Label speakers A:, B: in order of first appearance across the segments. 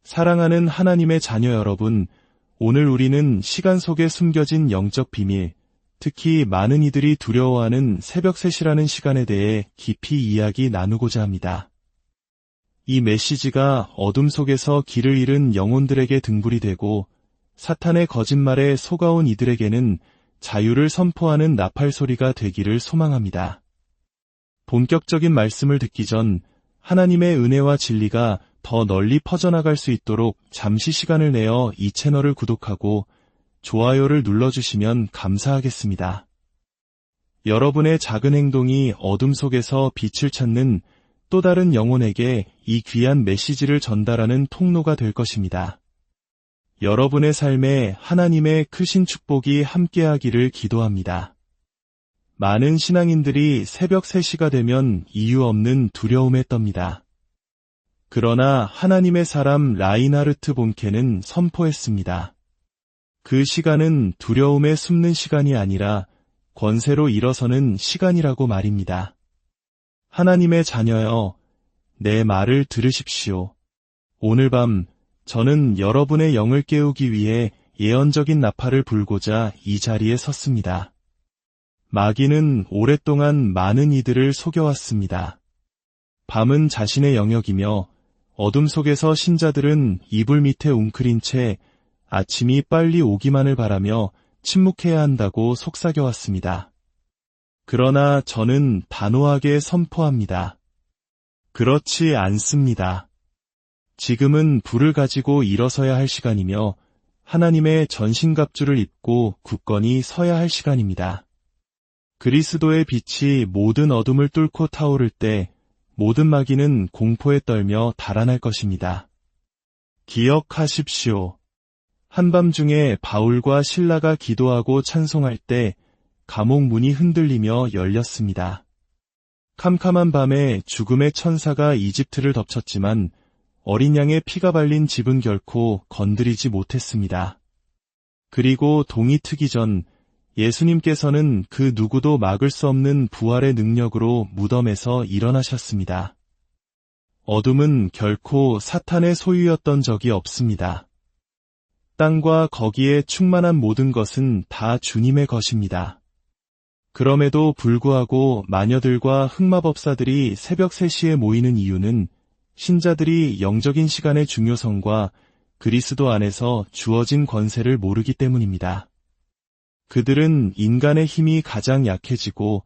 A: 사랑하는 하나님의 자녀 여러분, 오늘 우리는 시간 속에 숨겨진 영적 비밀, 특히 많은 이들이 두려워하는 새벽 3시라는 시간에 대해 깊이 이야기 나누고자 합니다. 이 메시지가 어둠 속에서 길을 잃은 영혼들에게 등불이 되고 사탄의 거짓말에 속아온 이들에게는 자유를 선포하는 나팔 소리가 되기를 소망합니다. 본격적인 말씀을 듣기 전 하나님의 은혜와 진리가 더 널리 퍼져나갈 수 있도록 잠시 시간을 내어 이 채널을 구독하고 좋아요를 눌러주시면 감사하겠습니다. 여러분의 작은 행동이 어둠 속에서 빛을 찾는 또 다른 영혼에게 이 귀한 메시지를 전달하는 통로가 될 것입니다. 여러분의 삶에 하나님의 크신 축복이 함께하기를 기도합니다. 많은 신앙인들이 새벽 3시가 되면 이유 없는 두려움에 떱니다. 그러나 하나님의 사람 라인하르트 본케는 선포했습니다. 그 시간은 두려움에 숨는 시간이 아니라 권세로 일어서는 시간이라고 말입니다. 하나님의 자녀여, 내 말을 들으십시오. 오늘 밤 저는 여러분의 영을 깨우기 위해 예언적인 나팔을 불고자 이 자리에 섰습니다. 마귀는 오랫동안 많은 이들을 속여왔습니다. 밤은 자신의 영역이며 어둠 속에서 신자들은 이불 밑에 웅크린 채 아침이 빨리 오기만을 바라며 침묵해야 한다고 속삭여왔습니다. 그러나 저는 단호하게 선포합니다. 그렇지 않습니다. 지금은 불을 가지고 일어서야 할 시간이며 하나님의 전신갑주를 입고 굳건히 서야 할 시간입니다. 그리스도의 빛이 모든 어둠을 뚫고 타오를 때 모든 마귀는 공포에 떨며 달아날 것입니다. 기억하십시오. 한밤중에 바울과 실라가 기도하고 찬송할 때 감옥 문이 흔들리며 열렸습니다. 캄캄한 밤에 죽음의 천사가 이집트를 덮쳤지만 어린 양의 피가 발린 집은 결코 건드리지 못했습니다. 그리고 동이 트기 전 예수님께서는 그 누구도 막을 수 없는 부활의 능력으로 무덤에서 일어나셨습니다. 어둠은 결코 사탄의 소유였던 적이 없습니다. 땅과 거기에 충만한 모든 것은 다 주님의 것입니다. 그럼에도 불구하고 마녀들과 흑마법사들이 새벽 3시에 모이는 이유는 신자들이 영적인 시간의 중요성과 그리스도 안에서 주어진 권세를 모르기 때문입니다. 그들은 인간의 힘이 가장 약해지고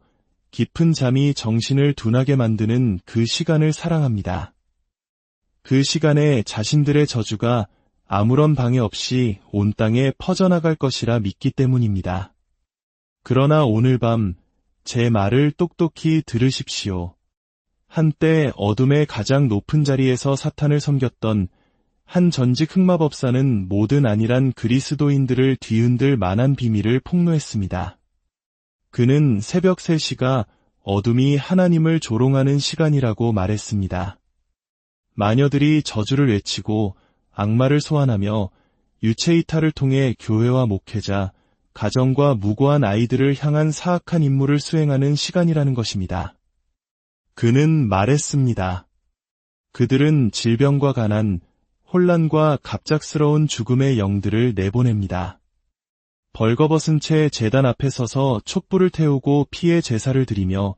A: 깊은 잠이 정신을 둔하게 만드는 그 시간을 사랑합니다. 그 시간에 자신들의 저주가 아무런 방해 없이 온 땅에 퍼져나갈 것이라 믿기 때문입니다. 그러나 오늘 밤 제 말을 똑똑히 들으십시오. 한때 어둠의 가장 높은 자리에서 사탄을 섬겼던 한 전직 흑마법사는 모든 안일한 그리스도인들을 뒤흔들 만한 비밀을 폭로했습니다. 그는 새벽 3시가 어둠이 하나님을 조롱하는 시간이라고 말했습니다. 마녀들이 저주를 외치고 악마를 소환하며 유체이탈을 통해 교회와 목회자, 가정과 무고한 아이들을 향한 사악한 임무를 수행하는 시간이라는 것입니다. 그는 말했습니다. 그들은 질병과 가난, 혼란과 갑작스러운 죽음의 영들을 내보냅니다. 벌거벗은 채 제단 앞에 서서 촛불을 태우고 피의 제사를 드리며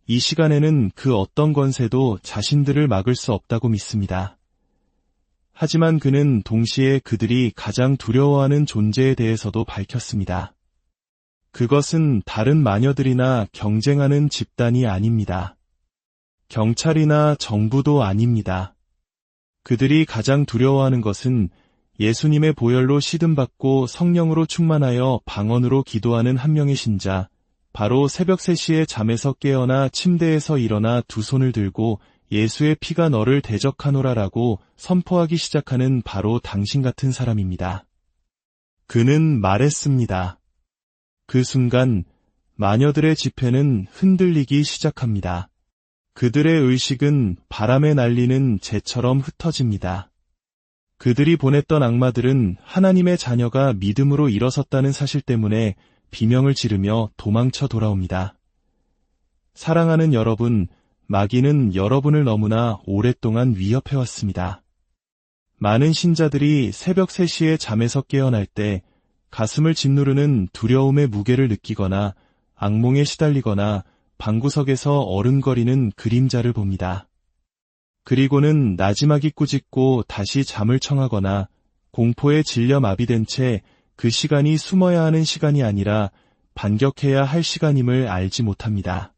A: 이 시간에는 그 어떤 권세도 자신들을 막을 수 없다고 믿습니다. 하지만 그는 동시에 그들이 가장 두려워하는 존재에 대해서도 밝혔습니다. 그것은 다른 마녀들이나 경쟁하는 집단이 아닙니다. 경찰이나 정부도 아닙니다. 그들이 가장 두려워하는 것은 예수님의 보혈로 시든받고 성령으로 충만하여 방언으로 기도하는 한 명의 신자, 바로 새벽 3시에 잠에서 깨어나 침대에서 일어나 두 손을 들고 예수의 피가 너를 대적하노라라고 선포하기 시작하는 바로 당신 같은 사람입니다. 그는 말했습니다. 그 순간 마녀들의 지폐는 흔들리기 시작합니다. 그들의 의식은 바람에 날리는 재처럼 흩어집니다. 그들이 보냈던 악마들은 하나님의 자녀가 믿음으로 일어섰다는 사실 때문에 비명을 지르며 도망쳐 돌아옵니다. 사랑하는 여러분, 마귀는 여러분을 너무나 오랫동안 위협해왔습니다. 많은 신자들이 새벽 3시에 잠에서 깨어날 때 가슴을 짓누르는 두려움의 무게를 느끼거나 악몽에 시달리거나 방구석에서 어른거리는 그림자를 봅니다. 그리고는 나지막이 꾸짖고 다시 잠을 청하거나 공포에 질려 마비된 채 그 시간이 숨어야 하는 시간이 아니라 반격해야 할 시간임을 알지 못합니다.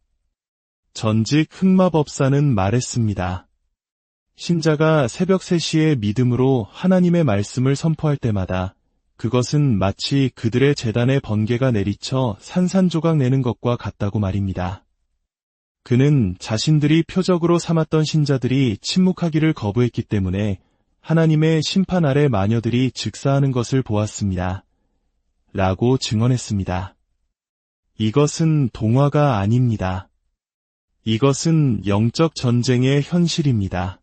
A: 전직 흑마법사는 말했습니다. 신자가 새벽 3시에 믿음으로 하나님의 말씀을 선포할 때마다 그것은 마치 그들의 재단에 번개가 내리쳐 산산조각 내는 것과 같다고 말입니다. 그는 자신들이 표적으로 삼았던 신자들이 침묵하기를 거부했기 때문에 하나님의 심판 아래 마녀들이 즉사하는 것을 보았습니다. 라고 증언했습니다. 이것은 동화가 아닙니다. 이것은 영적 전쟁의 현실입니다.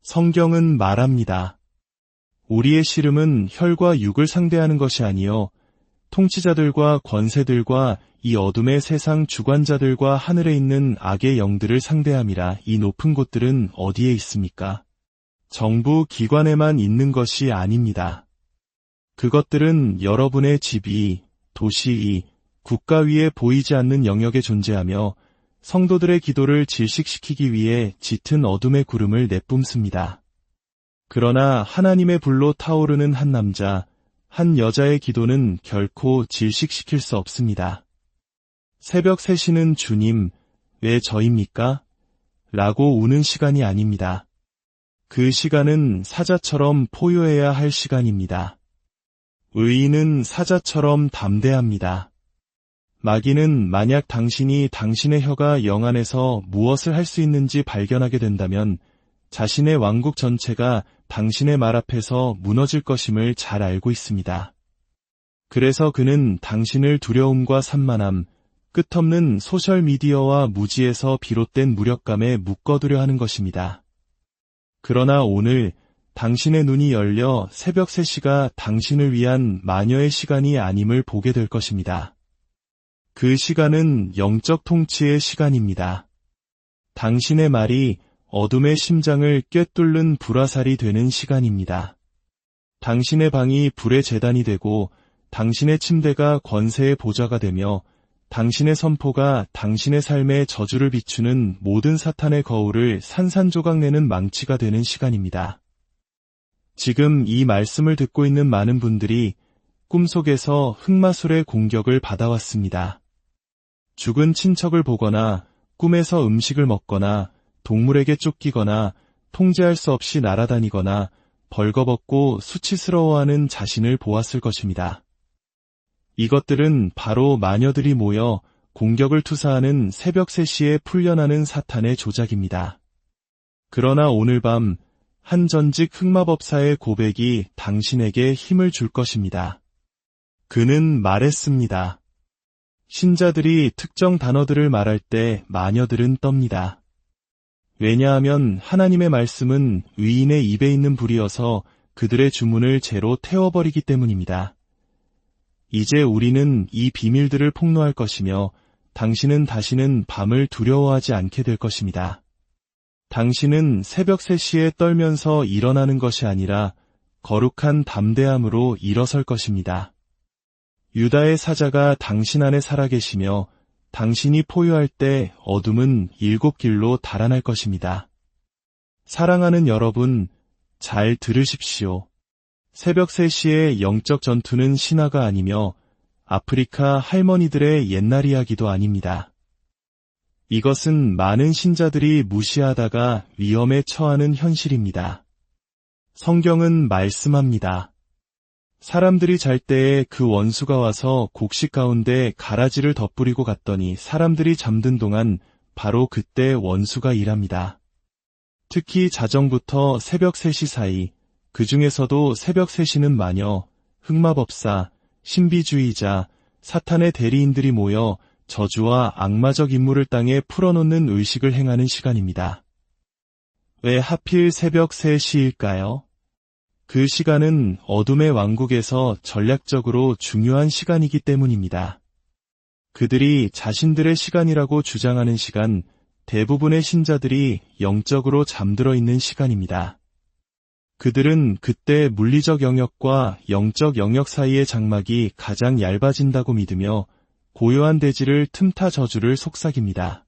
A: 성경은 말합니다. 우리의 씨름은 혈과 육을 상대하는 것이 아니요 통치자들과 권세들과 이 어둠의 세상 주관자들과 하늘에 있는 악의 영들을 상대함이라. 이 높은 곳들은 어디에 있습니까? 정부 기관에만 있는 것이 아닙니다. 그것들은 여러분의 집 위, 도시 위, 국가 위에 보이지 않는 영역에 존재하며 성도들의 기도를 질식시키기 위해 짙은 어둠의 구름을 내뿜습니다. 그러나 하나님의 불로 타오르는 한 남자, 한 여자의 기도는 결코 질식시킬 수 없습니다. 새벽 3시는 주님, 왜 저입니까? 라고 우는 시간이 아닙니다. 그 시간은 사자처럼 포효해야 할 시간입니다. 의인은 사자처럼 담대합니다. 마귀는 만약 당신이 당신의 혀가 영 안에서 무엇을 할 수 있는지 발견하게 된다면 자신의 왕국 전체가 당신의 말 앞에서 무너질 것임을 잘 알고 있습니다. 그래서 그는 당신을 두려움과 산만함, 끝없는 소셜미디어와 무지에서 비롯된 무력감에 묶어두려 하는 것입니다. 그러나 오늘 당신의 눈이 열려 새벽 3시가 당신을 위한 마녀의 시간이 아님을 보게 될 것입니다. 그 시간은 영적 통치의 시간입니다. 당신의 말이 어둠의 심장을 꿰뚫는 불화살이 되는 시간입니다. 당신의 방이 불의 제단이 되고 당신의 침대가 권세의 보좌가 되며 당신의 선포가 당신의 삶의 저주를 비추는 모든 사탄의 거울을 산산조각 내는 망치가 되는 시간입니다. 지금 이 말씀을 듣고 있는 많은 분들이 꿈속에서 흑마술의 공격을 받아왔습니다. 죽은 친척을 보거나 꿈에서 음식을 먹거나 동물에게 쫓기거나 통제할 수 없이 날아다니거나 벌거벗고 수치스러워하는 자신을 보았을 것입니다. 이것들은 바로 마녀들이 모여 공격을 투사하는 새벽 3시에 풀려나는 사탄의 조작입니다. 그러나 오늘 밤 한 전직 흑마법사의 고백이 당신에게 힘을 줄 것입니다. 그는 말했습니다. 신자들이 특정 단어들을 말할 때 마녀들은 떱니다. 왜냐하면 하나님의 말씀은 의인의 입에 있는 불이어서 그들의 주문을 재로 태워버리기 때문입니다. 이제 우리는 이 비밀들을 폭로할 것이며 당신은 다시는 밤을 두려워하지 않게 될 것입니다. 당신은 새벽 3시에 떨면서 일어나는 것이 아니라 거룩한 담대함으로 일어설 것입니다. 유다의 사자가 당신 안에 살아계시며 당신이 포효할 때 어둠은 7길로 달아날 것입니다. 사랑하는 여러분, 잘 들으십시오. 새벽 3시의 영적 전투는 신화가 아니며 아프리카 할머니들의 옛날 이야기도 아닙니다. 이것은 많은 신자들이 무시하다가 위험에 처하는 현실입니다. 성경은 말씀합니다. 사람들이 잘 때에 그 원수가 와서 곡식 가운데 가라지를 덧뿌리고 갔더니 사람들이 잠든 동안 바로 그때 원수가 일합니다. 특히 자정부터 새벽 3시 사이, 그 중에서도 새벽 3시는 마녀, 흑마법사, 신비주의자, 사탄의 대리인들이 모여 저주와 악마적 임무를 땅에 풀어놓는 의식을 행하는 시간입니다. 왜 하필 새벽 3시일까요? 그 시간은 어둠의 왕국에서 전략적으로 중요한 시간이기 때문입니다. 그들이 자신들의 시간이라고 주장하는 시간, 대부분의 신자들이 영적으로 잠들어 있는 시간입니다. 그들은 그때 물리적 영역과 영적 영역 사이의 장막이 가장 얇아진다고 믿으며 고요한 대지를 틈타 저주를 속삭입니다.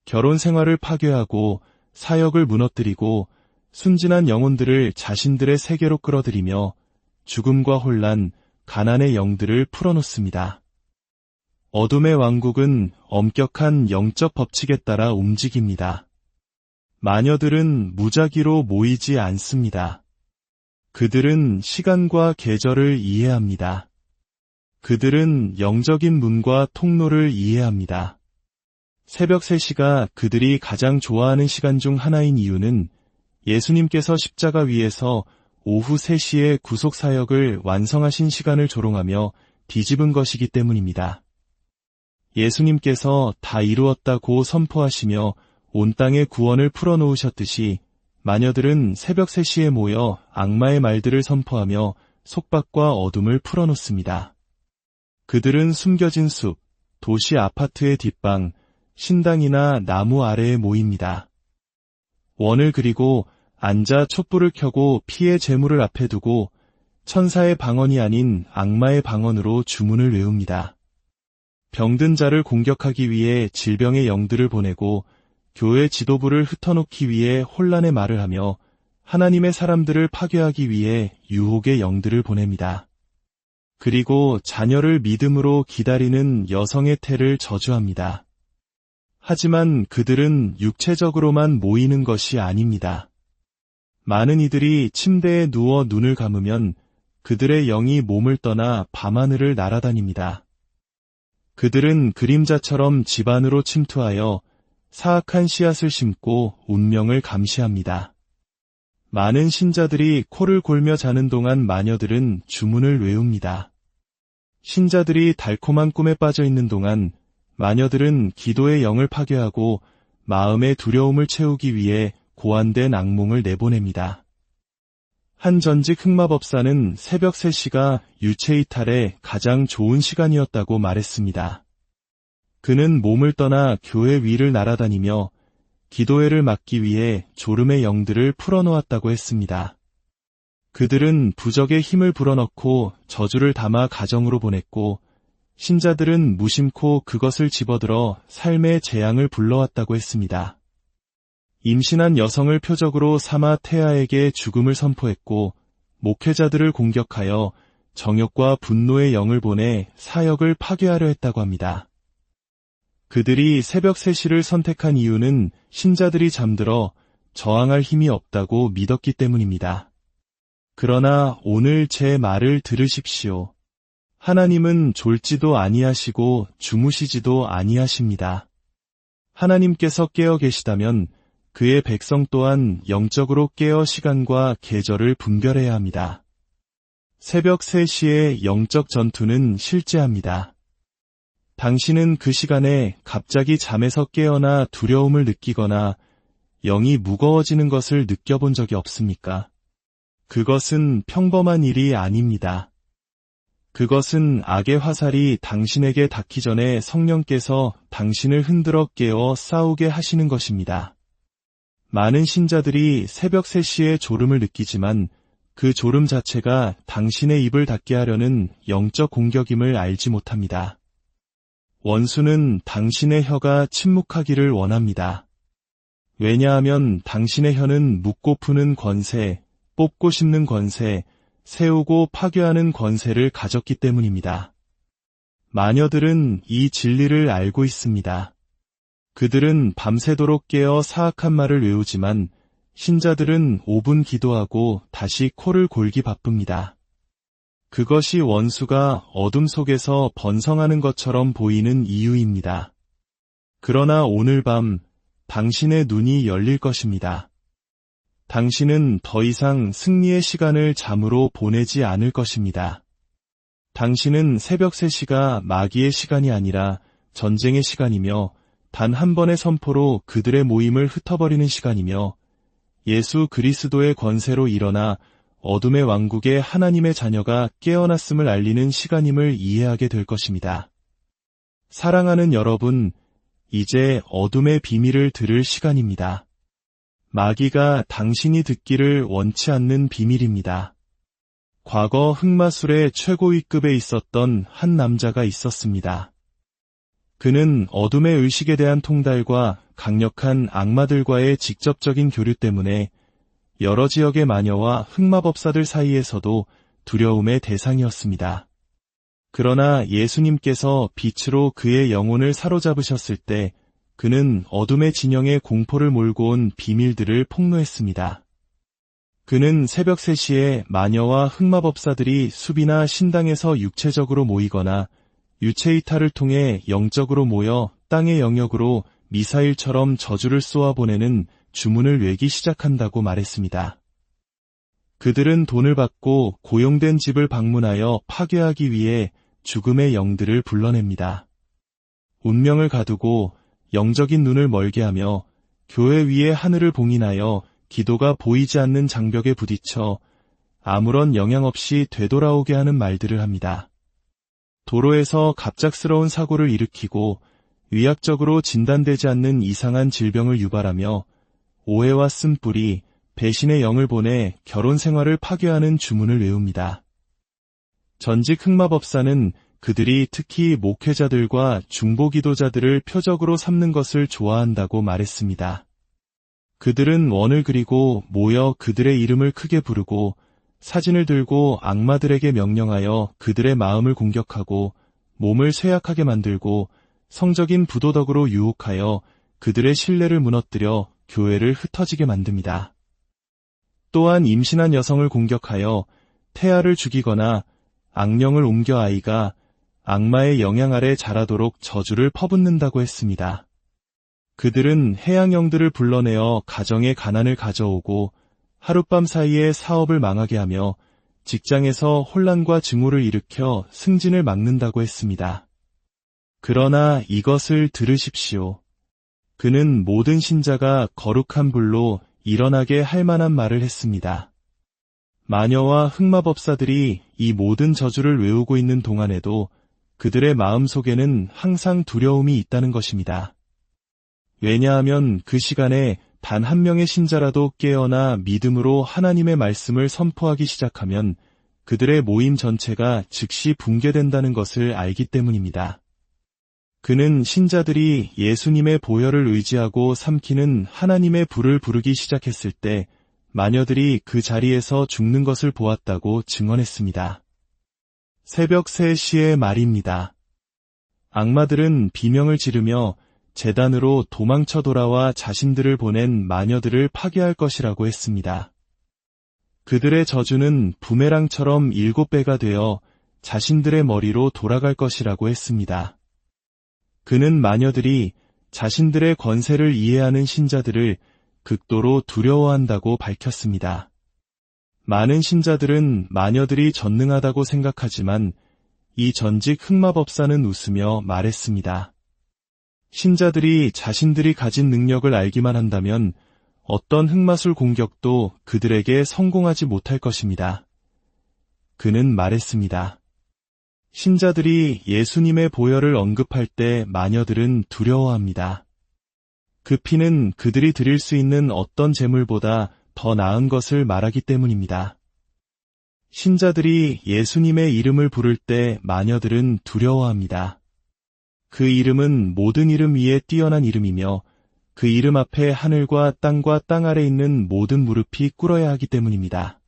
A: 결혼 생활을 파괴하고 사역을 무너뜨리고 순진한 영혼들을 자신들의 세계로 끌어들이며 죽음과 혼란, 가난의 영들을 풀어놓습니다. 어둠의 왕국은 엄격한 영적 법칙에 따라 움직입니다. 마녀들은 무작위로 모이지 않습니다. 그들은 시간과 계절을 이해합니다. 그들은 영적인 문과 통로를 이해합니다. 새벽 3시가 그들이 가장 좋아하는 시간 중 하나인 이유는 예수님께서 십자가 위에서 오후 3시에 구속사역을 완성하신 시간을 조롱하며 뒤집은 것이기 때문입니다. 예수님께서 다 이루었다고 선포하시며 온 땅의 구원을 풀어놓으셨듯이 마녀들은 새벽 3시에 모여 악마의 말들을 선포하며 속박과 어둠을 풀어놓습니다. 그들은 숨겨진 숲, 도시 아파트의 뒷방, 신당이나 나무 아래에 모입니다. 원을 그리고 앉아 촛불을 켜고 피의 제물을 앞에 두고 천사의 방언이 아닌 악마의 방언으로 주문을 외웁니다. 병든 자를 공격하기 위해 질병의 영들을 보내고 교회 지도부를 흩어놓기 위해 혼란의 말을 하며 하나님의 사람들을 파괴하기 위해 유혹의 영들을 보냅니다. 그리고 자녀를 믿음으로 기다리는 여성의 태를 저주합니다. 하지만 그들은 육체적으로만 모이는 것이 아닙니다. 많은 이들이 침대에 누워 눈을 감으면 그들의 영이 몸을 떠나 밤하늘을 날아다닙니다. 그들은 그림자처럼 집 안으로 침투하여 사악한 씨앗을 심고 운명을 감시합니다. 많은 신자들이 코를 골며 자는 동안 마녀들은 주문을 외웁니다. 신자들이 달콤한 꿈에 빠져 있는 동안 마녀들은 기도의 영을 파괴하고 마음의 두려움을 채우기 위해 고안된 악몽을 내보냅니다. 한 전직 흑마법사는 새벽 3시가 유체이탈의 가장 좋은 시간이었다고 말했습니다. 그는 몸을 떠나 교회 위를 날아다니며 기도회를 막기 위해 졸음의 영들을 풀어놓았다고 했습니다. 그들은 부적의 힘을 불어넣고 저주를 담아 가정으로 보냈고 신자들은 무심코 그것을 집어들어 삶의 재앙을 불러왔다고 했습니다. 임신한 여성을 표적으로 삼아 태아에게 죽음을 선포했고 목회자들을 공격하여 정욕과 분노의 영을 보내 사역을 파괴하려 했다고 합니다. 그들이 새벽 3시를 선택한 이유는 신자들이 잠들어 저항할 힘이 없다고 믿었기 때문입니다. 그러나 오늘 제 말을 들으십시오. 하나님은 졸지도 아니하시고 주무시지도 아니하십니다. 하나님께서 깨어 계시다면 그의 백성 또한 영적으로 깨어 시간과 계절을 분별해야 합니다. 새벽 3시의 영적 전투는 실제합니다. 당신은 그 시간에 갑자기 잠에서 깨어나 두려움을 느끼거나 영이 무거워지는 것을 느껴본 적이 없습니까? 그것은 평범한 일이 아닙니다. 그것은 악의 화살이 당신에게 닿기 전에 성령께서 당신을 흔들어 깨워 싸우게 하시는 것입니다. 많은 신자들이 새벽 3시에 졸음을 느끼지만 그 졸음 자체가 당신의 입을 닫게 하려는 영적 공격임을 알지 못합니다. 원수는 당신의 혀가 침묵하기를 원합니다. 왜냐하면 당신의 혀는 묻고 푸는 권세, 뽑고 씹는 권세, 세우고 파괴하는 권세를 가졌기 때문입니다. 마녀들은 이 진리를 알고 있습니다. 그들은 밤새도록 깨어 사악한 말을 외우지만 신자들은 5분 기도하고 다시 코를 골기 바쁩니다. 그것이 원수가 어둠 속에서 번성하는 것처럼 보이는 이유입니다. 그러나 오늘 밤 당신의 눈이 열릴 것입니다. 당신은 더 이상 승리의 시간을 잠으로 보내지 않을 것입니다. 당신은 새벽 3시가 마귀의 시간이 아니라 전쟁의 시간이며 단 한 번의 선포로 그들의 모임을 흩어버리는 시간이며 예수 그리스도의 권세로 일어나 어둠의 왕국의 하나님의 자녀가 깨어났음을 알리는 시간임을 이해하게 될 것입니다. 사랑하는 여러분, 이제 어둠의 비밀을 들을 시간입니다. 마귀가 당신이 듣기를 원치 않는 비밀입니다. 과거 흑마술의 최고위급에 있었던 한 남자가 있었습니다. 그는 어둠의 의식에 대한 통달과 강력한 악마들과의 직접적인 교류 때문에 여러 지역의 마녀와 흑마법사들 사이에서도 두려움의 대상이었습니다. 그러나 예수님께서 빛으로 그의 영혼을 사로잡으셨을 때 그는 어둠의 진영에 공포를 몰고 온 비밀들을 폭로했습니다. 그는 새벽 3시에 마녀와 흑마법사들이 숲이나 신당에서 육체적으로 모이거나 유체이탈을 통해 영적으로 모여 땅의 영역으로 미사일처럼 저주를 쏘아보내는 주문을 외기 시작한다고 말했습니다. 그들은 돈을 받고 고용된 집을 방문하여 파괴하기 위해 죽음의 영들을 불러냅니다. 운명을 가두고 영적인 눈을 멀게 하며 교회 위의 하늘을 봉인하여 기도가 보이지 않는 장벽에 부딪혀 아무런 영향 없이 되돌아오게 하는 말들을 합니다. 도로에서 갑작스러운 사고를 일으키고 의학적으로 진단되지 않는 이상한 질병을 유발하며 오해와 쓴뿌리, 배신의 영을 보내 결혼 생활을 파괴하는 주문을 외웁니다. 전직 흑마법사는 그들이 특히 목회자들과 중보기도자들을 표적으로 삼는 것을 좋아한다고 말했습니다. 그들은 원을 그리고 모여 그들의 이름을 크게 부르고 사진을 들고 악마들에게 명령하여 그들의 마음을 공격하고 몸을 쇠약하게 만들고 성적인 부도덕으로 유혹하여 그들의 신뢰를 무너뜨려 교회를 흩어지게 만듭니다. 또한 임신한 여성을 공격하여 태아를 죽이거나 악령을 옮겨 아이가 악마의 영향 아래 자라도록 저주를 퍼붓는다고 했습니다. 그들은 해양영들을 불러내어 가정의 가난을 가져오고 하룻밤 사이에 사업을 망하게 하며 직장에서 혼란과 증오를 일으켜 승진을 막는다고 했습니다. 그러나 이것을 들으십시오. 그는 모든 신자가 거룩한 불로 일어나게 할 만한 말을 했습니다. 마녀와 흑마법사들이 이 모든 저주를 외우고 있는 동안에도 그들의 마음속에는 항상 두려움이 있다는 것입니다. 왜냐하면 그 시간에 단 한 명의 신자라도 깨어나 믿음으로 하나님의 말씀을 선포하기 시작하면 그들의 모임 전체가 즉시 붕괴된다는 것을 알기 때문입니다. 그는 신자들이 예수님의 보혈을 의지하고 삼키는 하나님의 불을 부르기 시작했을 때 마녀들이 그 자리에서 죽는 것을 보았다고 증언했습니다. 새벽 3시의 말입니다. 악마들은 비명을 지르며 제단으로 도망쳐 돌아와 자신들을 보낸 마녀들을 파괴할 것이라고 했습니다. 그들의 저주는 부메랑처럼 7배가 되어 자신들의 머리로 돌아갈 것이라고 했습니다. 그는 마녀들이 자신들의 권세를 이해하는 신자들을 극도로 두려워한다고 밝혔습니다. 많은 신자들은 마녀들이 전능하다고 생각하지만 이 전직 흑마법사는 웃으며 말했습니다. 신자들이 자신들이 가진 능력을 알기만 한다면 어떤 흑마술 공격도 그들에게 성공하지 못할 것입니다. 그는 말했습니다. 신자들이 예수님의 보혈을 언급할 때 마녀들은 두려워합니다. 그 피는 그들이 드릴 수 있는 어떤 제물보다 더 나은 것을 말하기 때문입니다. 신자들이 예수님의 이름을 부를 때 마녀들은 두려워합니다. 그 이름은 모든 이름 위에 뛰어난 이름이며 그 이름 앞에 하늘과 땅 아래 있는 모든 무릎이 꿇어야 하기 때문입니다.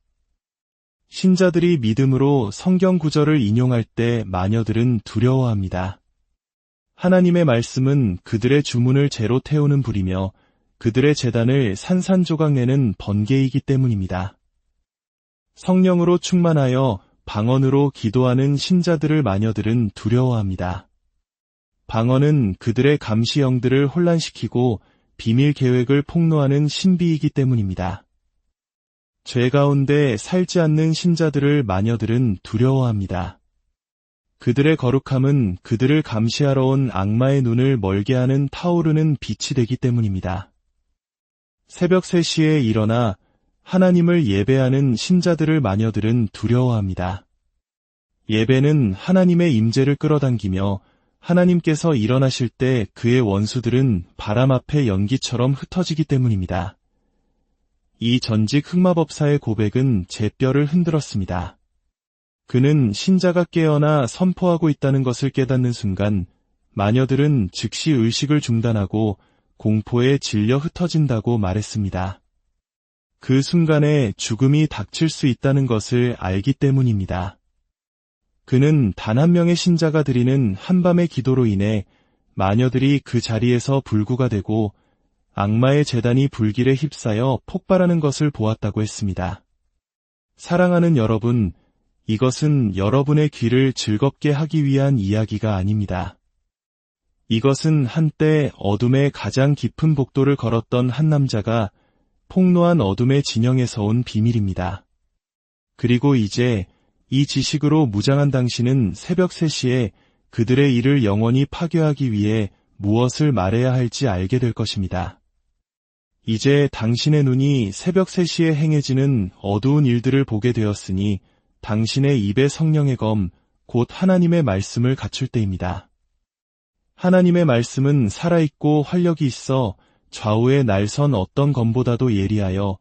A: 신자들이 믿음으로 성경 구절을 인용할 때 마녀들은 두려워합니다. 하나님의 말씀은 그들의 주문을 재로 태우는 불이며 그들의 제단을 산산조각 내는 번개이기 때문입니다. 성령으로 충만하여 방언으로 기도하는 신자들을 마녀들은 두려워합니다. 방언은 그들의 감시영들을 혼란시키고 비밀 계획을 폭로하는 신비이기 때문입니다. 죄 가운데 살지 않는 신자들을 마녀들은 두려워합니다. 그들의 거룩함은 그들을 감시하러 온 악마의 눈을 멀게 하는 타오르는 빛이 되기 때문입니다. 새벽 3시에 일어나 하나님을 예배하는 신자들을 마녀들은 두려워합니다. 예배는 하나님의 임재를 끌어당기며 하나님께서 일어나실 때 그의 원수들은 바람 앞에 연기처럼 흩어지기 때문입니다. 이 전직 흑마법사의 고백은 제 뼈를 흔들었습니다. 그는 신자가 깨어나 선포하고 있다는 것을 깨닫는 순간 마녀들은 즉시 의식을 중단하고 공포에 질려 흩어진다고 말했습니다. 그 순간에 죽음이 닥칠 수 있다는 것을 알기 때문입니다. 그는 단 한 명의 신자가 드리는 한밤의 기도로 인해 마녀들이 그 자리에서 불구가 되고 악마의 재단이 불길에 휩싸여 폭발하는 것을 보았다고 했습니다. 사랑하는 여러분, 이것은 여러분의 귀를 즐겁게 하기 위한 이야기가 아닙니다. 이것은 한때 어둠의 가장 깊은 복도를 걸었던 한 남자가 폭로한 어둠의 진영에서 온 비밀입니다. 그리고 이제 이 지식으로 무장한 당신은 새벽 3시에 그들의 일을 영원히 파괴하기 위해 무엇을 말해야 할지 알게 될 것입니다. 이제 당신의 눈이 새벽 3시에 행해지는 어두운 일들을 보게 되었으니 당신의 입에 성령의 검, 곧 하나님의 말씀을 갖출 때입니다. 하나님의 말씀은 살아있고 활력이 있어 좌우의 날선 어떤 검보다도 예리하여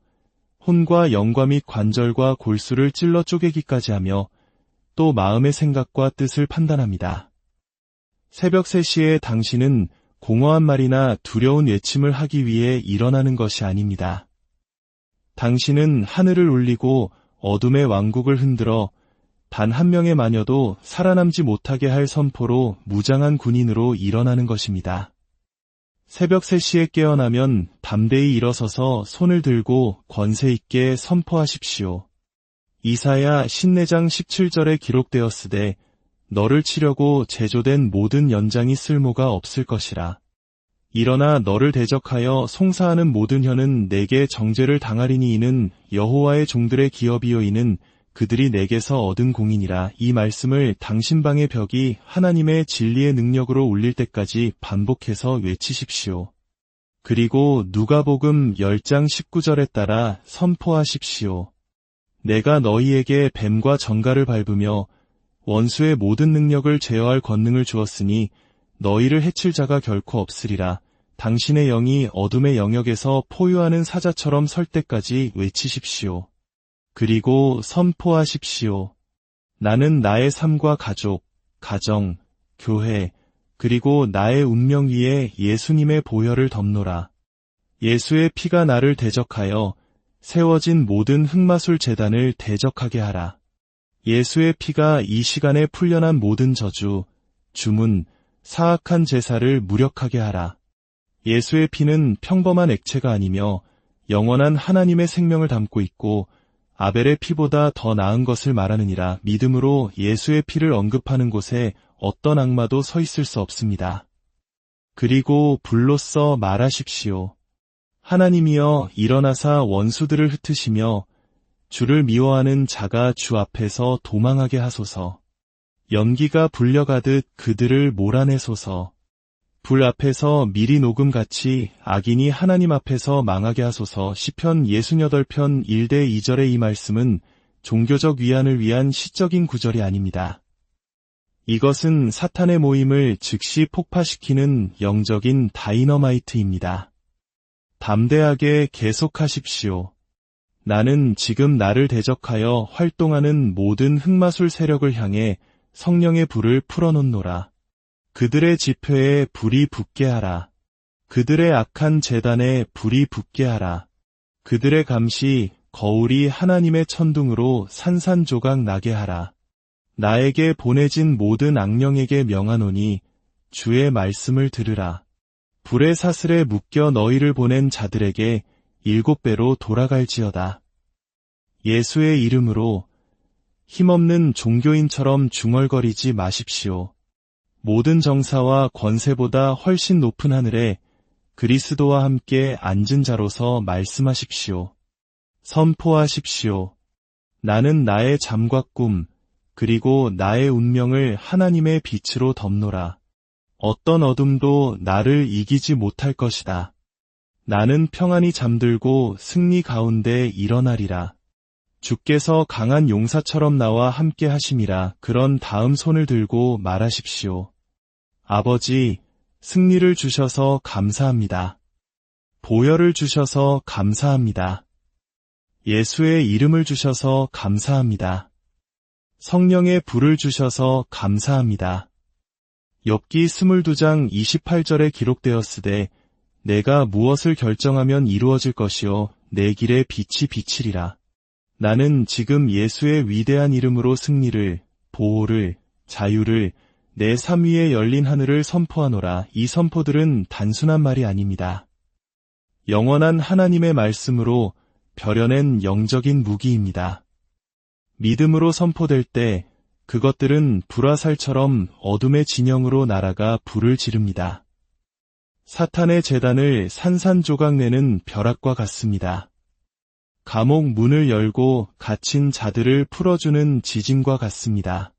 A: 혼과 영과 및 관절과 골수를 찔러 쪼개기까지 하며 또 마음의 생각과 뜻을 판단합니다. 새벽 3시에 당신은 공허한 말이나 두려운 외침을 하기 위해 일어나는 것이 아닙니다. 당신은 하늘을 울리고 어둠의 왕국을 흔들어 단 한 명의 마녀도 살아남지 못하게 할 선포로 무장한 군인으로 일어나는 것입니다. 새벽 3시에 깨어나면 담대히 일어서서 손을 들고 권세 있게 선포하십시오. 이사야 54장 17절에 기록되었으되 너를 치려고 제조된 모든 연장이 쓸모가 없을 것이라. 일어나 너를 대적하여 송사하는 모든 혀는 내게 정죄를 당하리니 이는 여호와의 종들의 기업이요 이는 그들이 내게서 얻은 공이니라. 이 말씀을 당신 방의 벽이 하나님의 진리의 능력으로 울릴 때까지 반복해서 외치십시오. 그리고 누가복음 10장 19절에 따라 선포하십시오. 내가 너희에게 뱀과 정갈을 밟으며 원수의 모든 능력을 제어할 권능을 주었으니 너희를 해칠 자가 결코 없으리라. 당신의 영이 어둠의 영역에서 포효하는 사자처럼 설 때까지 외치십시오. 그리고 선포하십시오. 나는 나의 삶과 가족, 가정, 교회, 그리고 나의 운명 위에 예수님의 보혈을 덮노라. 예수의 피가 나를 대적하여 세워진 모든 흑마술 제단을 대적하게 하라. 예수의 피가 이 시간에 풀려난 모든 저주, 주문, 사악한 제사를 무력하게 하라. 예수의 피는 평범한 액체가 아니며 영원한 하나님의 생명을 담고 있고 아벨의 피보다 더 나은 것을 말하느니라. 믿음으로 예수의 피를 언급하는 곳에 어떤 악마도 서 있을 수 없습니다. 그리고 불로써 말하십시오. 하나님이여 일어나사 원수들을 흩으시며 주를 미워하는 자가 주 앞에서 도망하게 하소서. 연기가 불려가듯 그들을 몰아내소서. 불 앞에서 미리 녹음같이 악인이 하나님 앞에서 망하게 하소서. 시편 68편 1대 2절의 이 말씀은 종교적 위안을 위한 시적인 구절이 아닙니다. 이것은 사탄의 모임을 즉시 폭파시키는 영적인 다이너마이트입니다. 담대하게 계속하십시오. 나는 지금 나를 대적하여 활동하는 모든 흑마술 세력을 향해 성령의 불을 풀어놓노라. 그들의 지폐에 불이 붙게 하라. 그들의 악한 제단에 불이 붙게 하라. 그들의 감시, 거울이 하나님의 천둥으로 산산조각 나게 하라. 나에게 보내진 모든 악령에게 명하노니 주의 말씀을 들으라. 불의 사슬에 묶여 너희를 보낸 자들에게 7배로 돌아갈지어다. 예수의 이름으로 힘없는 종교인처럼 중얼거리지 마십시오. 모든 정사와 권세보다 훨씬 높은 하늘에 그리스도와 함께 앉은 자로서 말씀하십시오. 선포하십시오. 나는 나의 잠과 꿈, 그리고 나의 운명을 하나님의 빛으로 덮노라. 어떤 어둠도 나를 이기지 못할 것이다. 나는 평안히 잠들고 승리 가운데 일어나리라. 주께서 강한 용사처럼 나와 함께 하심이라. 그런 다음 손을 들고 말하십시오. 아버지, 승리를 주셔서 감사합니다. 보혈을 주셔서 감사합니다. 예수의 이름을 주셔서 감사합니다. 성령의 불을 주셔서 감사합니다. 욥기 22장 28절에 기록되었으되 내가 무엇을 결정하면 이루어질 것이요 내 길에 빛이 비치리라. 나는 지금 예수의 위대한 이름으로 승리를, 보호를, 자유를, 내 삶 위에 열린 하늘을 선포하노라. 이 선포들은 단순한 말이 아닙니다. 영원한 하나님의 말씀으로 벼려낸 영적인 무기입니다. 믿음으로 선포될 때 그것들은 불화살처럼 어둠의 진영으로 날아가 불을 지릅니다. 사탄의 재단을 산산조각 내는 벼락과 같습니다. 감옥 문을 열고 갇힌 자들을 풀어주는 지진과 같습니다.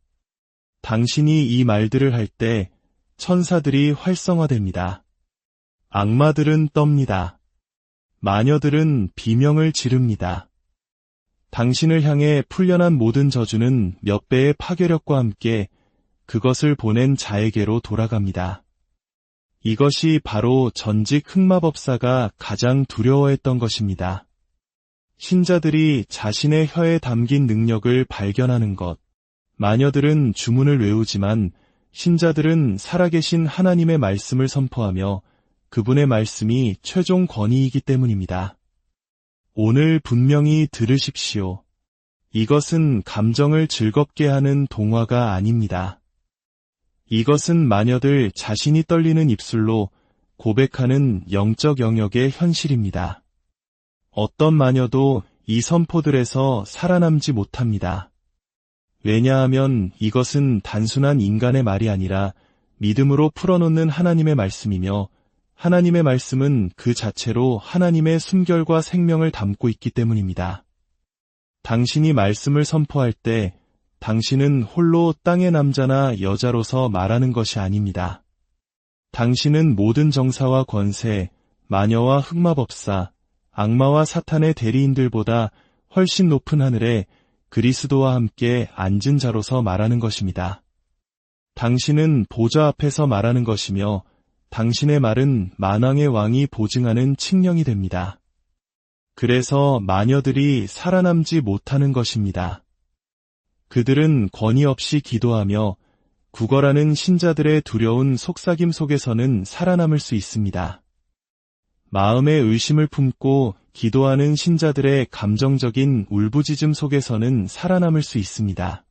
A: 당신이 이 말들을 할 때 천사들이 활성화됩니다. 악마들은 떱니다. 마녀들은 비명을 지릅니다. 당신을 향해 풀려난 모든 저주는 몇 배의 파괴력과 함께 그것을 보낸 자에게로 돌아갑니다. 이것이 바로 전직 흑마법사가 가장 두려워했던 것입니다. 신자들이 자신의 혀에 담긴 능력을 발견하는 것. 마녀들은 주문을 외우지만 신자들은 살아계신 하나님의 말씀을 선포하며 그분의 말씀이 최종 권위이기 때문입니다. 오늘 분명히 들으십시오. 이것은 감정을 즐겁게 하는 동화가 아닙니다. 이것은 마녀들 자신이 떨리는 입술로 고백하는 영적 영역의 현실입니다. 어떤 마녀도 이 선포들에서 살아남지 못합니다. 왜냐하면 이것은 단순한 인간의 말이 아니라 믿음으로 풀어놓는 하나님의 말씀이며 하나님의 말씀은 그 자체로 하나님의 숨결과 생명을 담고 있기 때문입니다. 당신이 말씀을 선포할 때 당신은 홀로 땅의 남자나 여자로서 말하는 것이 아닙니다. 당신은 모든 정사와 권세, 마녀와 흑마법사, 악마와 사탄의 대리인들보다 훨씬 높은 하늘에 그리스도와 함께 앉은 자로서 말하는 것입니다. 당신은 보좌 앞에서 말하는 것이며 당신의 말은 만왕의 왕이 보증하는 칙령이 됩니다. 그래서 마녀들이 살아남지 못하는 것입니다. 그들은 권위 없이 기도하며 구걸하는 신자들의 두려운 속삭임 속에서는 살아남을 수 있습니다. 마음의 의심을 품고 기도하는 신자들의 감정적인 울부짖음 속에서는 살아남을 수 있습니다.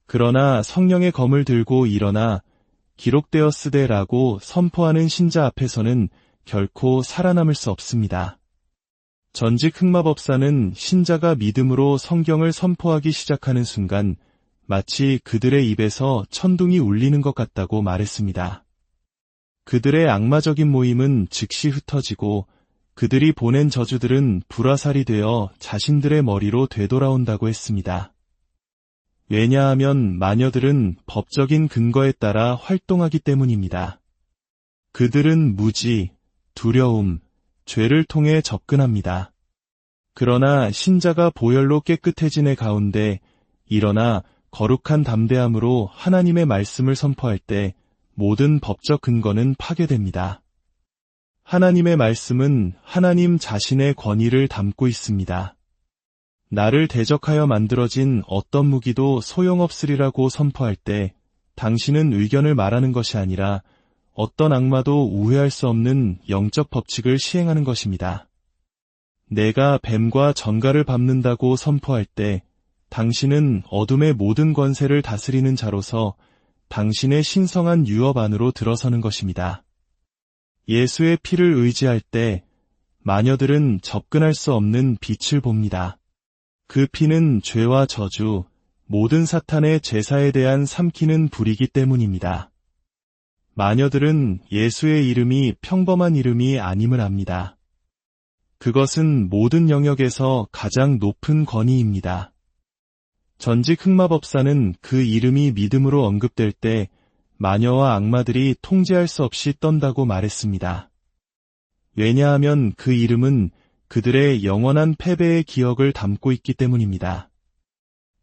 A: 그러나 성령의 검을 들고 일어나 기록되었으되라고 선포하는 신자 앞에서는 결코 살아남을 수 없습니다. 전직 흑마법사는 신자가 믿음으로 성경을 선포하기 시작하는 순간 마치 그들의 입에서 천둥이 울리는 것 같다고 말했습니다. 그들의 악마적인 모임은 즉시 흩어지고 그들이 보낸 저주들은 불화살이 되어 자신들의 머리로 되돌아온다고 했습니다. 왜냐하면 마녀들은 법적인 근거에 따라 활동하기 때문입니다. 그들은 무지, 두려움, 죄를 통해 접근합니다. 그러나 신자가 보혈로 깨끗해진 가운데 일어나 거룩한 담대함으로 하나님의 말씀을 선포할 때 모든 법적 근거는 파괴됩니다. 하나님의 말씀은 하나님 자신의 권위를 담고 있습니다. 나를 대적하여 만들어진 어떤 무기도 소용없으리라고 선포할 때 당신은 의견을 말하는 것이 아니라 어떤 악마도 우회할 수 없는 영적 법칙을 시행하는 것입니다. 내가 뱀과 전갈을 밟는다고 선포할 때 당신은 어둠의 모든 권세를 다스리는 자로서 당신의 신성한 유업 안으로 들어서는 것입니다. 예수의 피를 의지할 때 마녀들은 접근할 수 없는 빛을 봅니다. 그 피는 죄와 저주, 모든 사탄의 제사에 대한 삼키는 불이기 때문입니다. 마녀들은 예수의 이름이 평범한 이름이 아님을 압니다. 그것은 모든 영역에서 가장 높은 권위입니다. 전직 흑마법사는 그 이름이 믿음으로 언급될 때 마녀와 악마들이 통제할 수 없이 떤다고 말했습니다. 왜냐하면 그 이름은 그들의 영원한 패배의 기억을 담고 있기 때문입니다.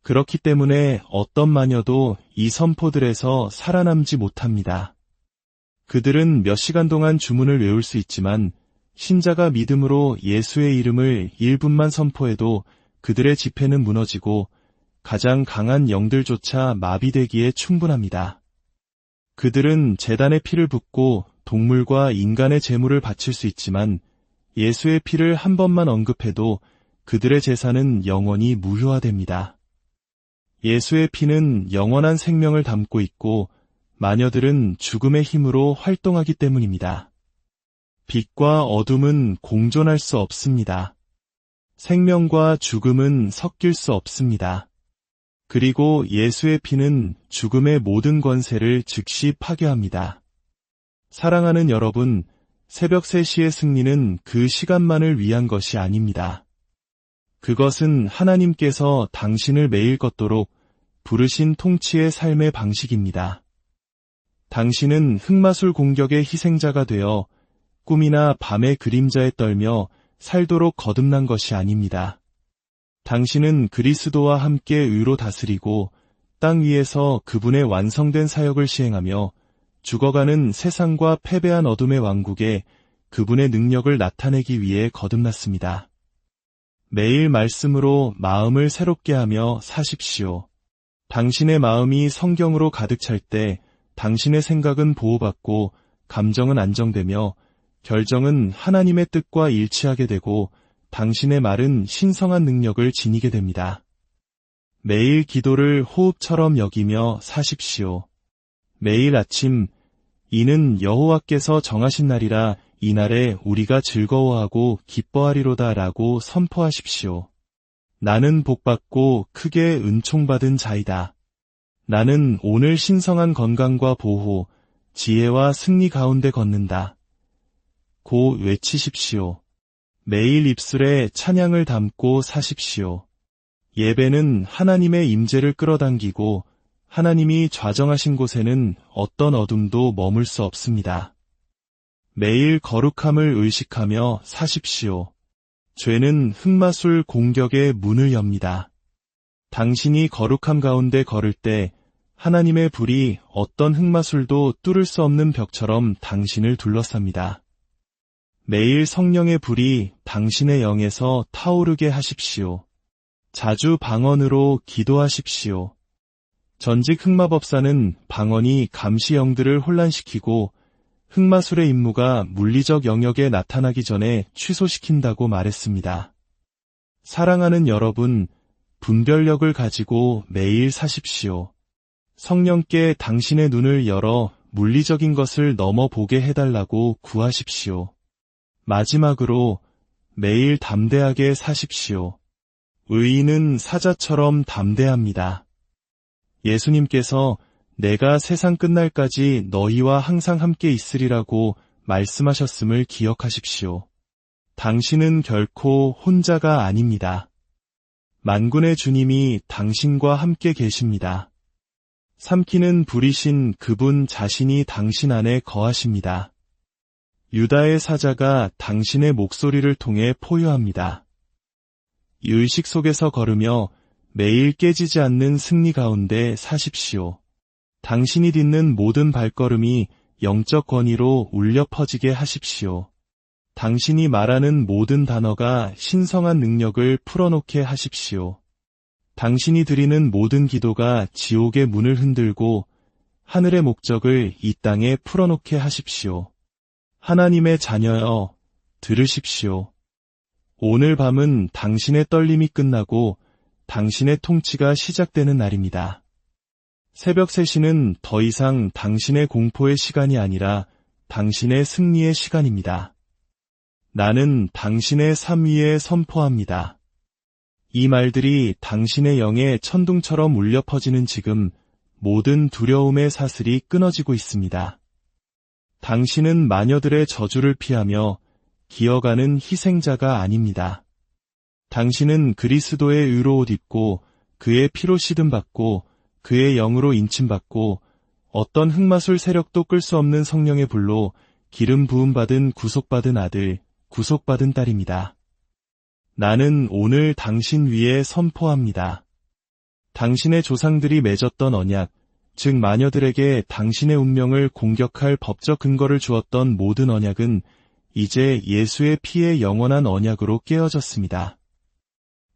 A: 그렇기 때문에 어떤 마녀도 이 선포들에서 살아남지 못합니다. 그들은 몇 시간 동안 주문을 외울 수 있지만 신자가 믿음으로 예수의 이름을 1분만 선포해도 그들의 지폐는 무너지고 가장 강한 영들조차 마비되기에 충분합니다. 그들은 제단에 피를 붓고 동물과 인간의 제물을 바칠 수 있지만 예수의 피를 한 번만 언급해도 그들의 제사는 영원히 무효화됩니다. 예수의 피는 영원한 생명을 담고 있고 마녀들은 죽음의 힘으로 활동하기 때문입니다. 빛과 어둠은 공존할 수 없습니다. 생명과 죽음은 섞일 수 없습니다. 그리고 예수의 피는 죽음의 모든 권세를 즉시 파괴합니다. 사랑하는 여러분, 새벽 3시의 승리는 그 시간만을 위한 것이 아닙니다. 그것은 하나님께서 당신을 매일 걷도록 부르신 통치의 삶의 방식입니다. 당신은 흑마술 공격의 희생자가 되어 꿈이나 밤의 그림자에 떨며 살도록 거듭난 것이 아닙니다. 당신은 그리스도와 함께 의로 다스리고 땅 위에서 그분의 완성된 사역을 시행하며 죽어가는 세상과 패배한 어둠의 왕국에 그분의 능력을 나타내기 위해 거듭났습니다. 매일 말씀으로 마음을 새롭게 하며 사십시오. 당신의 마음이 성경으로 가득 찰 때 당신의 생각은 보호받고 감정은 안정되며 결정은 하나님의 뜻과 일치하게 되고 당신의 말은 신성한 능력을 지니게 됩니다. 매일 기도를 호흡처럼 여기며 사십시오. 매일 아침 이는 여호와께서 정하신 날이라 이 날에 우리가 즐거워하고 기뻐하리로다 라고 선포하십시오. 나는 복받고 크게 은총받은 자이다. 나는 오늘 신성한 건강과 보호, 지혜와 승리 가운데 걷는다. 고 외치십시오. 매일 입술에 찬양을 담고 사십시오. 예배는 하나님의 임재를 끌어당기고 하나님이 좌정하신 곳에는 어떤 어둠도 머물 수 없습니다. 매일 거룩함을 의식하며 사십시오. 죄는 흑마술 공격의 문을 엽니다. 당신이 거룩함 가운데 걸을 때 하나님의 불이 어떤 흑마술도 뚫을 수 없는 벽처럼 당신을 둘러쌉니다. 매일 성령의 불이 당신의 영에서 타오르게 하십시오. 자주 방언으로 기도하십시오. 전직 흑마법사는 방언이 감시 영들을 혼란시키고 흑마술의 임무가 물리적 영역에 나타나기 전에 취소시킨다고 말했습니다. 사랑하는 여러분, 분별력을 가지고 매일 사십시오. 성령께 당신의 눈을 열어 물리적인 것을 넘어보게 해달라고 구하십시오. 마지막으로 매일 담대하게 사십시오. 의인은 사자처럼 담대합니다. 예수님께서 내가 세상 끝날까지 너희와 항상 함께 있으리라고 말씀하셨음을 기억하십시오. 당신은 결코 혼자가 아닙니다. 만군의 주님이 당신과 함께 계십니다. 삼키는 불이신 그분 자신이 당신 안에 거하십니다. 유다의 사자가 당신의 목소리를 통해 포효합니다. 의식 속에서 걸으며 매일 깨지지 않는 승리 가운데 사십시오. 당신이 딛는 모든 발걸음이 영적 권위로 울려 퍼지게 하십시오. 당신이 말하는 모든 단어가 신성한 능력을 풀어놓게 하십시오. 당신이 드리는 모든 기도가 지옥의 문을 흔들고 하늘의 목적을 이 땅에 풀어놓게 하십시오. 하나님의 자녀여, 들으십시오. 오늘 밤은 당신의 떨림이 끝나고 당신의 통치가 시작되는 날입니다. 새벽 3시는 더 이상 당신의 공포의 시간이 아니라 당신의 승리의 시간입니다. 나는 당신의 삶 위에 선포합니다. 이 말들이 당신의 영에 천둥처럼 울려 퍼지는 지금 모든 두려움의 사슬이 끊어지고 있습니다. 당신은 마녀들의 저주를 피하며 기어가는 희생자가 아닙니다. 당신은 그리스도의 의로 옷 입고 그의 피로 시듬받고 그의 영으로 인침받고 어떤 흑마술 세력도 끌 수 없는 성령의 불로 기름 부음받은 구속받은 아들, 구속받은 딸입니다. 나는 오늘 당신 위에 선포합니다. 당신의 조상들이 맺었던 언약, 즉 마녀들에게 당신의 운명을 공격할 법적 근거를 주었던 모든 언약은 이제 예수의 피의 영원한 언약으로 깨어졌습니다.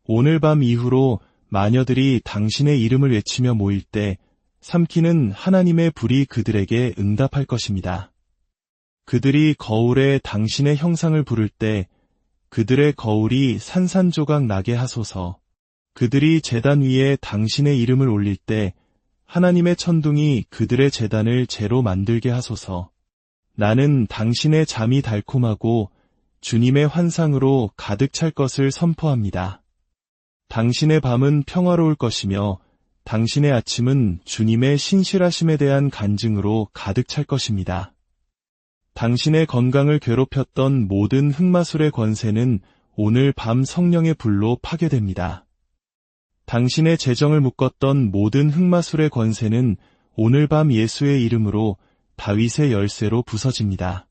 A: 오늘 밤 이후로 마녀들이 당신의 이름을 외치며 모일 때 삼키는 하나님의 불이 그들에게 응답할 것입니다. 그들이 거울에 당신의 형상을 부를 때 그들의 거울이 산산조각 나게 하소서. 그들이 제단 위에 당신의 이름을 올릴 때 하나님의 천둥이 그들의 제단을 재로 만들게 하소서. 나는 당신의 잠이 달콤하고 주님의 환상으로 가득 찰 것을 선포합니다. 당신의 밤은 평화로울 것이며 당신의 아침은 주님의 신실하심에 대한 간증으로 가득 찰 것입니다. 당신의 건강을 괴롭혔던 모든 흑마술의 권세는 오늘 밤 성령의 불로 파괴됩니다. 당신의 재정을 묶었던 모든 흑마술의 권세는 오늘 밤 예수의 이름으로 다윗의 열쇠로 부서집니다.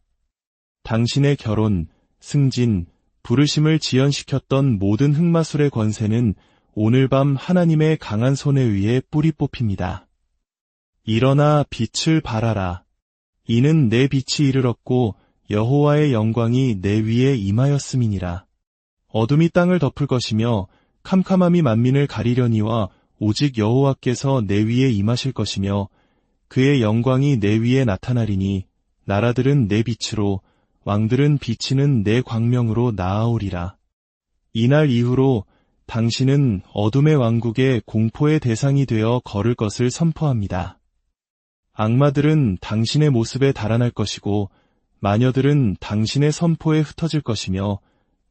A: 당신의 결혼, 승진, 부르심을 지연시켰던 모든 흑마술의 권세는 오늘 밤 하나님의 강한 손에 의해 뿌리 뽑힙니다. 일어나 빛을 발하라. 이는 내 빛이 이르렀고 여호와의 영광이 내 위에 임하였음이니라. 어둠이 땅을 덮을 것이며 캄캄함이 만민을 가리려니와 오직 여호와께서 내 위에 임하실 것이며 그의 영광이 내 위에 나타나리니 나라들은 내 빛으로 왕들은 비치는 내 광명으로 나아오리라. 이날 이후로 당신은 어둠의 왕국의 공포의 대상이 되어 걸을 것을 선포합니다. 악마들은 당신의 모습에 달아날 것이고 마녀들은 당신의 선포에 흩어질 것이며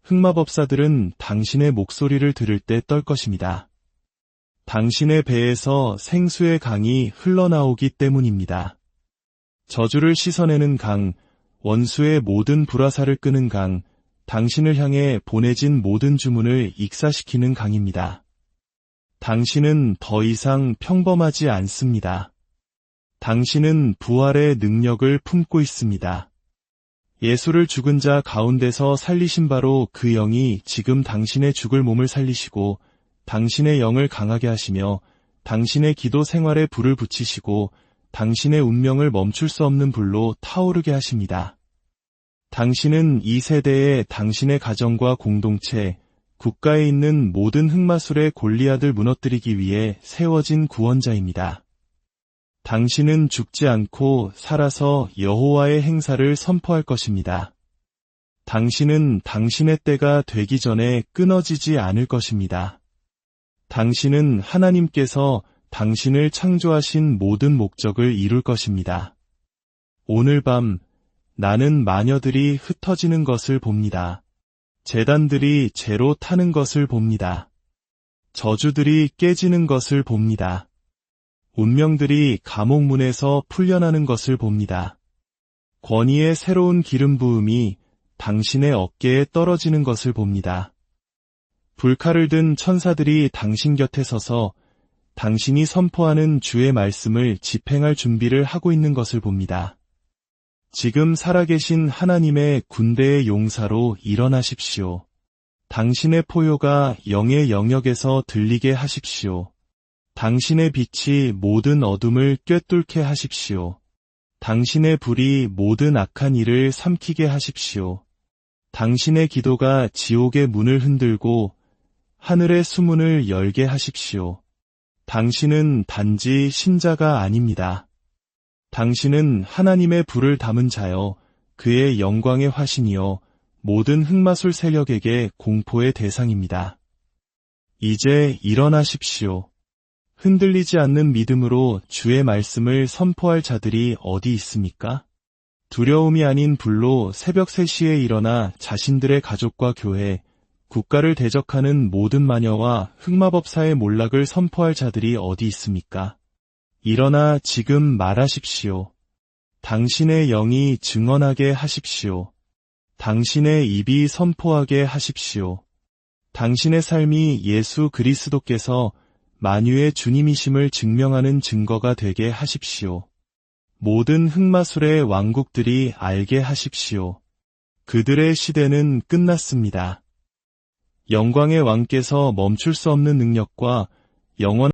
A: 흑마법사들은 당신의 목소리를 들을 때 떨 것입니다. 당신의 배에서 생수의 강이 흘러나오기 때문입니다. 저주를 씻어내는 강, 원수의 모든 불화살을 끄는 강, 당신을 향해 보내진 모든 주문을 익사시키는 강입니다. 당신은 더 이상 평범하지 않습니다. 당신은 부활의 능력을 품고 있습니다. 예수를 죽은 자 가운데서 살리신 바로 그 영이 지금 당신의 죽을 몸을 살리시고 당신의 영을 강하게 하시며 당신의 기도 생활에 불을 붙이시고 당신의 운명을 멈출 수 없는 불로 타오르게 하십니다. 당신은 이 세대에 당신의 가정과 공동체, 국가에 있는 모든 흑마술의 골리앗을 무너뜨리기 위해 세워진 구원자입니다. 당신은 죽지 않고 살아서 여호와의 행사를 선포할 것입니다. 당신은 당신의 때가 되기 전에 끊어지지 않을 것입니다. 당신은 하나님께서 당신을 창조하신 모든 목적을 이룰 것입니다. 오늘 밤 나는 마녀들이 흩어지는 것을 봅니다. 제단들이 재로 타는 것을 봅니다. 저주들이 깨지는 것을 봅니다. 운명들이 감옥문에서 풀려나는 것을 봅니다. 권위의 새로운 기름 부음이 당신의 어깨에 떨어지는 것을 봅니다. 불칼을 든 천사들이 당신 곁에 서서 당신이 선포하는 주의 말씀을 집행할 준비를 하고 있는 것을 봅니다. 지금 살아계신 하나님의 군대의 용사로 일어나십시오. 당신의 포효가 영의 영역에서 들리게 하십시오. 당신의 빛이 모든 어둠을 꿰뚫게 하십시오. 당신의 불이 모든 악한 일을 삼키게 하십시오. 당신의 기도가 지옥의 문을 흔들고 하늘의 수문을 열게 하십시오. 당신은 단지 신자가 아닙니다. 당신은 하나님의 불을 담은 자여 그의 영광의 화신이여 모든 흑마술 세력에게 공포의 대상입니다. 이제 일어나십시오. 흔들리지 않는 믿음으로 주의 말씀을 선포할 자들이 어디 있습니까? 두려움이 아닌 불로 새벽 3시에 일어나 자신들의 가족과 교회, 국가를 대적하는 모든 마녀와 흑마법사의 몰락을 선포할 자들이 어디 있습니까? 일어나 지금 말하십시오. 당신의 영이 증언하게 하십시오. 당신의 입이 선포하게 하십시오. 당신의 삶이 예수 그리스도께서 만유의 주님이심을 증명하는 증거가 되게 하십시오. 모든 흑마술의 왕국들이 알게 하십시오. 그들의 시대는 끝났습니다. 영광의 왕께서 멈출 수 없는 능력과 영원한